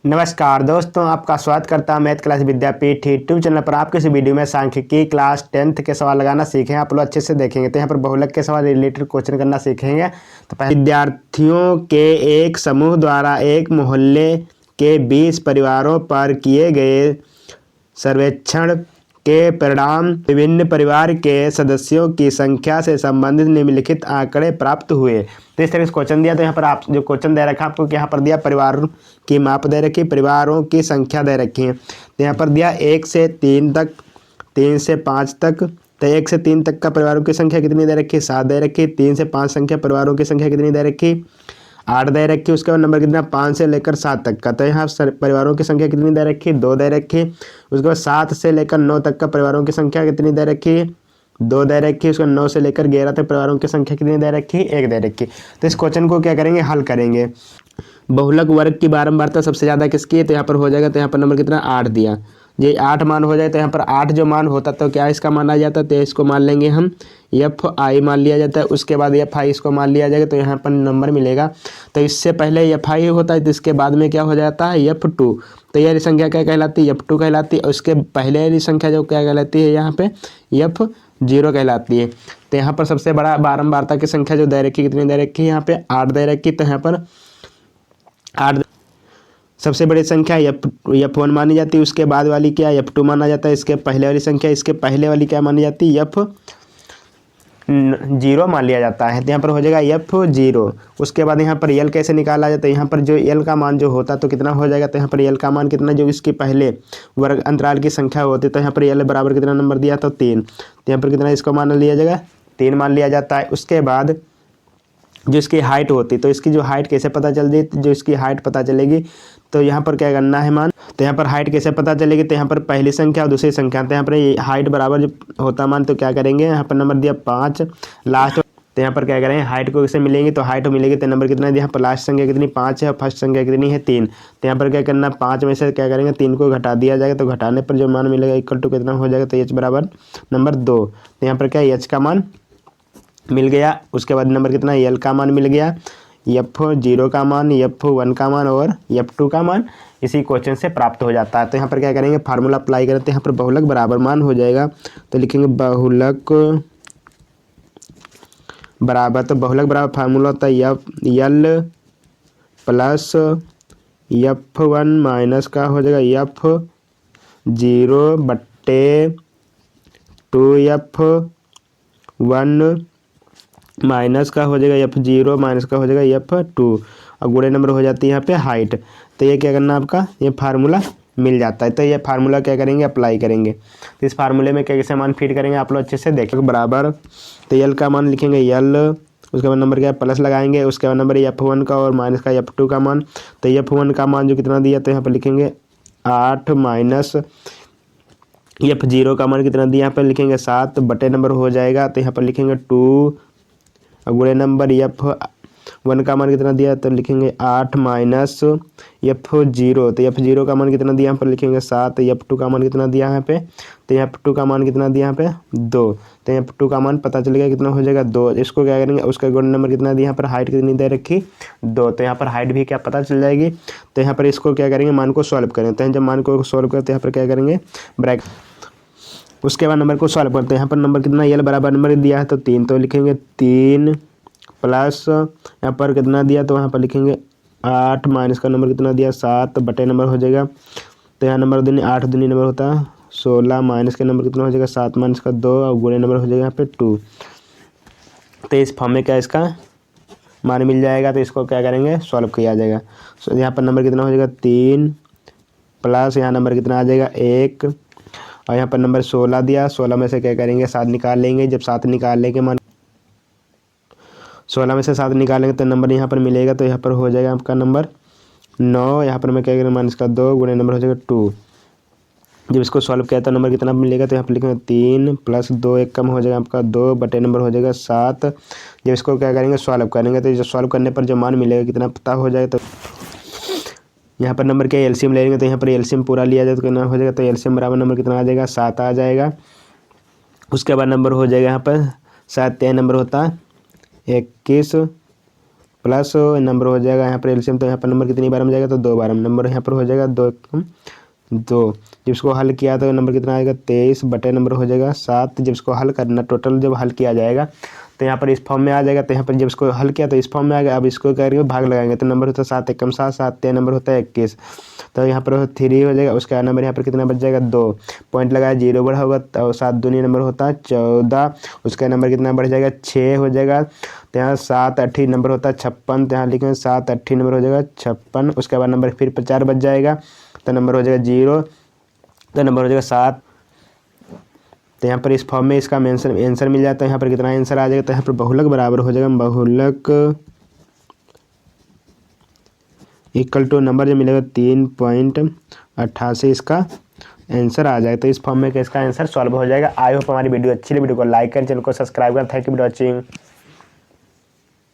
नमस्कार दोस्तों, आपका स्वागत करता हूं मैथ क्लास विद्यापीठ यूट्यूब चैनल पर। आपके इस वीडियो में सांख्यिकी क्लास 10th के सवाल लगाना सीखें। आप लोग अच्छे से देखेंगे तो यहाँ पर बहुलक के सवाल रिलेटेड क्वेश्चन करना सीखेंगे। तो पहले विद्यार्थियों के एक समूह द्वारा एक मोहल्ले के 20 परिवारों पर किए गए सर्वेक्षण के परिणाम विभिन्न परिवार के सदस्यों की संख्या से संबंधित निम्नलिखित आंकड़े प्राप्त हुए। तो इस तरह से क्वेश्चन दिया। तो यहाँ पर आप जो क्वेश्चन दे रखा है आपको यहाँ पर दिया परिवारों की माप दे रखी, परिवारों की संख्या दे रखी है। तो यहाँ पर दिया 1 से 3 तक, 3 से 5 तक। तो 1 से 3 तक का परिवारों की संख्या कितनी दे रखी? 7 दे रखी। 3 से 5 संख्या परिवारों की संख्या कितनी दे रखी? 8 दे रखी। उसके बाद नंबर कितना? 5 से लेकर 7 तक का। तो यहाँ परिवारों की संख्या कितनी दे रखी? 2 दे रखी। उसके बाद 7 से लेकर 9 तक का परिवारों की संख्या कितनी दे रखी? 2 दे रखी। उसके 9 से लेकर 11 तक परिवारों की संख्या कितनी दे रखी? 1 दे रखी। तो इस क्वेश्चन को क्या करेंगे? हल करेंगे। बहुलक वर्ग की बारंबारता सबसे ज़्यादा किसकी है? तो यहाँ पर हो जाएगा। तो यहाँ पर नंबर कितना? 8 दिया। ये 8 मान हो जाए तो यहाँ पर 8 जो मान होता तो क्या इसका मान आ जाता? तो इसको मान लेंगे हम एफ आई मान लिया जाता है। उसके बाद एफ आई इसको मान लिया जाएगा तो यहाँ पर नंबर मिलेगा। तो इससे पहले एफ आई होता है तो इसके बाद में क्या हो जाता है? F2। तो यह संख्या क्या कहलाती है? F2 कहलाती है। उसके पहले वाली संख्या जो क्या कहलाती है यहाँ पे? F0 कहलाती है। तो यहाँ पर सबसे बड़ा बारंबारता की संख्या जो दे रखी कितनी दे रखी है? यहाँ पे 8 दे रखी। तो यहाँ पर 8 सबसे बड़ी संख्या F1 मानी जाती है। उसके बाद वाली क्या? F2 माना जाता है। इसके पहले वाली संख्या, इसके पहले वाली क्या मानी जाती है? F0 मान लिया जाता है। तो यहाँ पर हो जाएगा F0। उसके बाद यहाँ पर L कैसे निकाला जाता है? यहाँ पर जो L का मान जो होता तो कितना हो जाएगा? तो यहाँ पर L का मान कितना, जो इसके पहले वर्ग अंतराल की संख्या होती तो यहाँ पर L बराबर कितना नंबर दिया था? 3। तो यहाँ पर कितना इसको मान लिया जाएगा? 3 मान लिया जाता है। उसके बाद जो इसकी हाइट होती तो इसकी जो हाइट कैसे पता चलती? जो इसकी हाइट पता चलेगी तो यहाँ पर क्या करना है मान? तो यहाँ पर हाइट कैसे पता चलेगी? तो यहाँ पर पहली संख्या और दूसरी संख्या, तो यहाँ पर हाइट बराबर जो होता मान तो क्या करेंगे? यहाँ पर नंबर दिया 5 लास्ट। तो यहाँ पर क्या करेंगे? हाइट को कैसे मिलेंगी? तो हाइट मिलेगी तो नंबर कितना दिया? यहाँ पर लास्ट संख्या कितनी? 5 है और फर्स्ट संख्या कितनी है? 3। तो यहाँ पर क्या करना? 5 में से क्या करेंगे? 3 को घटा दिया जाएगा। तो घटाने पर जो मान मिलेगा इक्वल टू कितना हो जाएगा? तो एच बराबर नंबर 2। तो यहाँ पर क्या एच का मान मिल गया। उसके बाद नंबर कितना? एल का मान मिल गया, F0 का मान, F1 का मान और F2 का मान इसी क्वेश्चन से प्राप्त हो जाता है। तो यहाँ पर क्या करेंगे? फार्मूला अप्लाई करते हैं। यहाँ पर बहुलक बराबर मान हो जाएगा तो लिखेंगे बहुलक बराबर, तो बहुलक बराबर फार्मूला होता है L प्लस F1 माइनस का हो जाएगा F0 बट्टे 2F1 माइनस का हो जाएगा F0 माइनस का हो जाएगा F2 और गुणे नंबर हो जाती है यहाँ पे हाइट। तो ये क्या करना आपका? ये फार्मूला मिल जाता है। तो ये फार्मूला क्या करेंगे? अप्लाई करेंगे। तो इस फार्मूले में कैसे मान फीड करेंगे आप लोग अच्छे से देखेंगे। बराबर तो L का मान लिखेंगे L, उसके बाद नंबर क्या है? प्लस लगाएंगे। उसके बाद नंबर F1 का और माइनस का F2 का मान। तो F1 का मान जो कितना दिया तो यहाँ पर लिखेंगे 8 माइनस F0 का मान कितना दिया? यहाँ पर लिखेंगे 7 बटे नंबर हो जाएगा। तो यहाँ पर लिखेंगे 2 और गुणे नंबर F1 का मान कितना दिया? तो लिखेंगे 8 माइनस F0। तो F0 का मान कितना दिया? यहाँ पर लिखेंगे 7। F2 का मान कितना दिया यहाँ पे? तो F2 का मान कितना दिया यहाँ पे? 2। तो F2 का मान पता चलेगा कितना हो जाएगा? 2। इसको क्या करेंगे? उसका गुण नंबर कितना दिया? यहाँ पर हाइट कितनी दे रखी? 2। तो यहाँ पर हाइट भी क्या पता चल जाएगी। तो यहाँ पर इसको क्या करेंगे? मान को सॉल्व करें। तो जब मान को सॉल्व करते हैं यहाँ पर क्या करेंगे? ब्रैकेट, उसके बाद नंबर को सॉल्व करते हैं। यहाँ पर नंबर कितना? L बराबर नंबर दिया है तो 3। तो लिखेंगे 3 प्लस यहाँ पर कितना दिया? तो यहाँ पर लिखेंगे 8 माइनस का नंबर कितना दिया? 7 बटे नंबर हो जाएगा। तो यहाँ नंबर दूनी 8 दूनी नंबर होता है 16 माइनस का नंबर कितना हो जाएगा? 7 माइनस का 2 और गुणे नंबर हो जाएगा यहाँ पे 2। तो इस फॉर्म में क्या इसका मान मिल जाएगा। तो इसको क्या करेंगे? सॉल्व किया जाएगा। तो यहाँ पर नंबर कितना हो जाएगा? 3 प्लस यहाँ नंबर कितना आ जाएगा? 1 और यहाँ पर नंबर 16 दिया। 16 में से क्या करेंगे? 7 निकाल लेंगे। जब 7 निकाल लेंगे मान 16 में से 7 निकालेंगे तो नंबर यहाँ पर मिलेगा। तो यहाँ पर हो जाएगा आपका नंबर 9। यहाँ पर मैं क्या करेंगे? माइनस का 2 गुणे नंबर हो जाएगा 2। जब इसको सॉल्व किया तो नंबर कितना मिलेगा? तो यहाँ पर लिखेंगे 3 प्लस 2 एक कम हो जाएगा आपका 2 बटे नंबर हो जाएगा 7। जब इसको क्या करेंगे? सॉल्व करेंगे तो जो सॉल्व करने पर जो मान मिलेगा कितना पता हो जाएगा। तो यहाँ पर नंबर क्या एलसीएम लेंगे तो यहाँ पर एलसीएम पूरा लिया जाए तो कितना हो जाएगा? तो एलसीएम बराबर नंबर कितना आ जाएगा? 7 आ जाएगा। उसके बाद नंबर हो जाएगा यहाँ पर 7 नंबर होता है 21 प्लस नंबर हो जाएगा यहाँ पर एलसीएम, तो यहाँ पर नंबर कितनी बार में जाएगा, तो 2 बार में नंबर यहाँ पर हो जाएगा 2 2। जब इसको हल किया तो नंबर कितना आएगा 23 बटे नंबर हो जाएगा 7। जब इसको हल करना टोटल जब हल किया जाएगा तो यहाँ पर इस फॉर्म में आ जाएगा, तो यहाँ पर जब इसको हल किया तो इस फॉर्म में आ गया। अब इसको करके भाग लगाएंगे तो नंबर होता है 7 एकम 7, 7 नंबर होता है 21, तो यहाँ पर 3 हो जाएगा। उसका नंबर यहाँ पर कितना बच जाएगा 2, पॉइंट लगाया 0 बढ़ा होगा तो 7 दूनी नंबर होता है 14। उसका नंबर कितना बढ़ जाएगा 6 हो जाएगा। तो यहाँ 7 8 नंबर होता है 56, तो यहाँ लिखेंगे 7 8 नंबर हो जाएगा 56। उसके बाद नंबर फिर 4 बच जाएगा तो नंबर हो जाएगा 0, तो नंबर हो जाएगा 7। तो यहाँ पर इस फॉर्म में इसका आंसर मिल जाता है। यहाँ पर कितना आंसर आ जाएगा, तो यहाँ पर बहुलक बराबर हो जाएगा बहुलक इक्वल टू नंबर जो मिलेगा 3.88 इसका आंसर आ जाएगा। तो इस फॉर्म में इसका आंसर सॉल्व हो जाएगा। आई होप हमारी वीडियो अच्छी लगी, वीडियो को लाइक करें, चैनल को सब्सक्राइब करें। Thank you for watching.